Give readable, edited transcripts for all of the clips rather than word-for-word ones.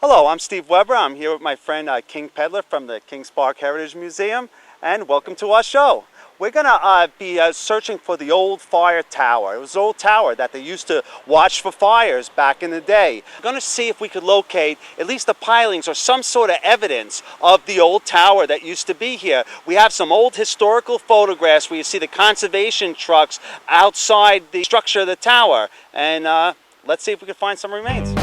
Hello, I'm Steve Weber. I'm here with my friend King Pedler from the Kings Park Heritage Museum, and welcome to our show. We're going to be searching for the old fire tower. It was an old tower that they used to watch for fires back in the day. We're going to see if we could locate at least the pilings or some sort of evidence of the old tower that used to be here. We have some old historical photographs where you see the conservation trucks outside the structure of the tower. And let's see if we can find some remains.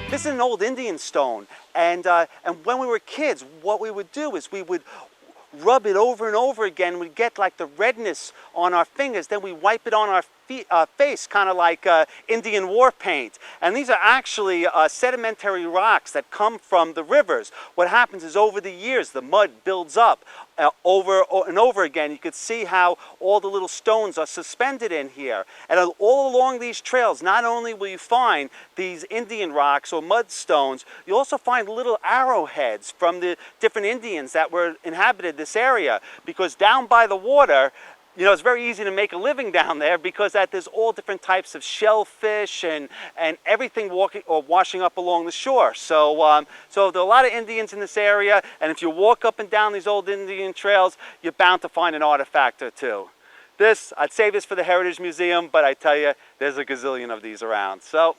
This is an old Indian stone, and when we were kids, what we would do is we would rub it over and over again. We'd get like the redness on our fingers, then we wipe it on our face, kind of like Indian war paint. And these are actually sedimentary rocks that come from the rivers. What happens is over the years, the mud builds up over and over again. You could see how all the little stones are suspended in here. And all along these trails, not only will you find these Indian rocks or mudstones, you also find little arrowheads from the different Indians that were inhabited this area. Because down by the water, you know, it's very easy to make a living down there because there's all different types of shellfish and everything washing up along the shore. So, so there are a lot of Indians in this area, and if you walk up and down these old Indian trails, you're bound to find an artifact or two. I'd save this for the Heritage Museum, but I tell you, there's a gazillion of these around. So,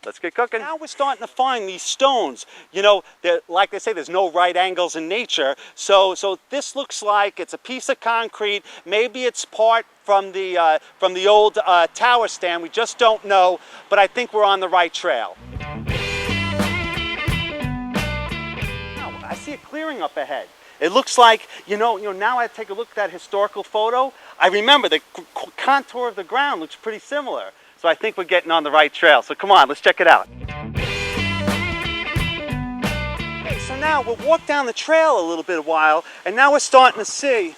let's get cooking. Now we're starting to find these stones. You know, like they say, there's no right angles in nature. So this looks like it's a piece of concrete. Maybe it's part from the old tower stand. We just don't know, but I think we're on the right trail. Now, I see a clearing up ahead. It looks like, you know, now I take a look at that historical photo. I remember the contour of the ground looks pretty similar. So I think we're getting on the right trail. So come on, let's check it out. Okay, so now we'll walk down the trail a little bit a while, and now we're starting to see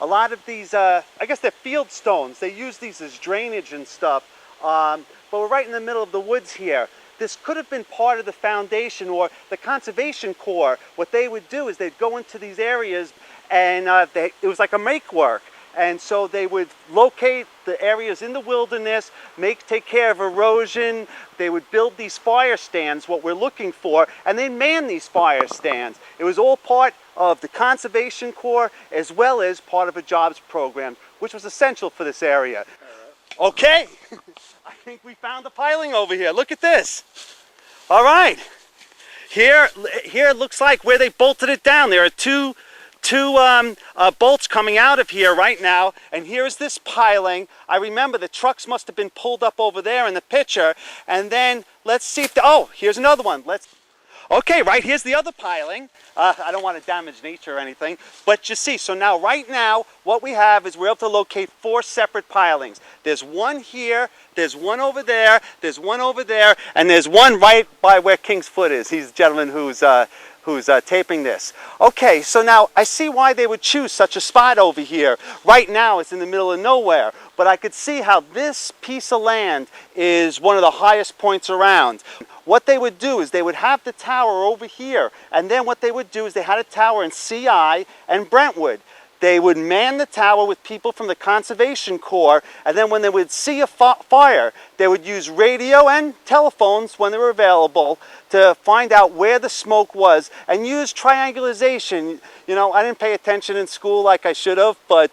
a lot of these, I guess they're field stones. They use these as drainage and stuff, but we're right in the middle of the woods here. This could have been part of the foundation or the Conservation Corps. What they would do is they'd go into these areas and it was like a make work. And so they would locate the areas in the wilderness, take care of erosion. They would build these fire stands, what we're looking for, and they man these fire stands. It was all part of the Conservation Corps as well as part of a jobs program, which was essential for this area. Okay, I think we found the piling over here. Look at this. All right, here it looks like where they bolted it down. There are two bolts coming out of here right now, and here's this piling. I remember the trucks must have been pulled up over there in the picture, and then let's see if oh, here's another one. Okay, right here's the other piling. I don't want to damage nature or anything, but you see, so now right now what we have is we're able to locate 4 separate pilings. There's one here, there's one over there, there's one over there, and there's one right by where King's Foot is. He's the gentleman who's taping this. Okay, so now I see why they would choose such a spot over here. Right now it's in the middle of nowhere, but I could see how this piece of land is one of the highest points around. What they would do is they would have the tower over here, and then what they would do is they had a tower in CI and Brentwood. They would man the tower with people from the Conservation Corps, and then when they would see a fire, they would use radio and telephones when they were available to find out where the smoke was and use triangulation. You know, I didn't pay attention in school like I should have, but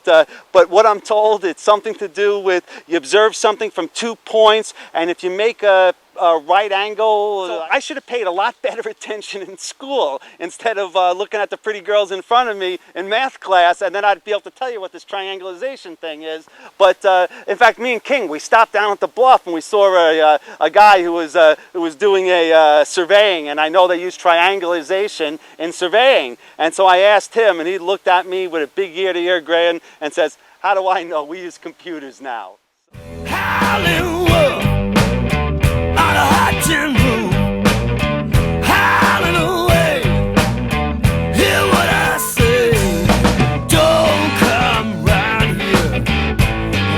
what I'm told, it's something to do with you observe something from 2 points, and if you make a right angle. So I should have paid a lot better attention in school instead of looking at the pretty girls in front of me in math class, and then I'd be able to tell you what this triangulation thing is. But in fact, me and King, we stopped down at the bluff and we saw a guy who was doing a surveying, and I know they use triangulation in surveying. And so I asked him, and he looked at me with a big ear-to-ear grin and says, How do I know? We use computers now. Hollywood, on a hot tin roof, howling away. Hear what I say. Don't come round here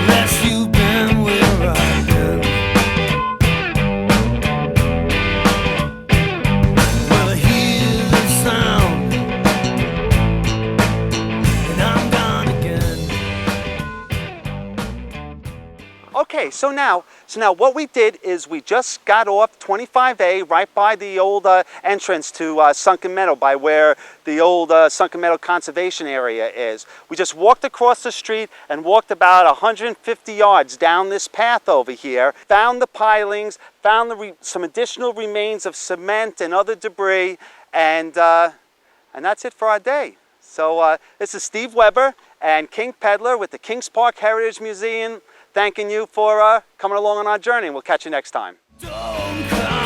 unless you've been where I've been. Well, I hear the sound, and I'm gone again. Okay, so now what we did is we just got off 25A right by the old entrance to Sunken Meadow, by where the old Sunken Meadow Conservation Area is. We just walked across the street and walked about 150 yards down this path over here, found the pilings, found some additional remains of cement and other debris, and that's it for our day. So this is Steve Weber and King Peddler with the Kings Park Heritage Museum, thanking you for coming along on our journey. We'll catch you next time. Don't come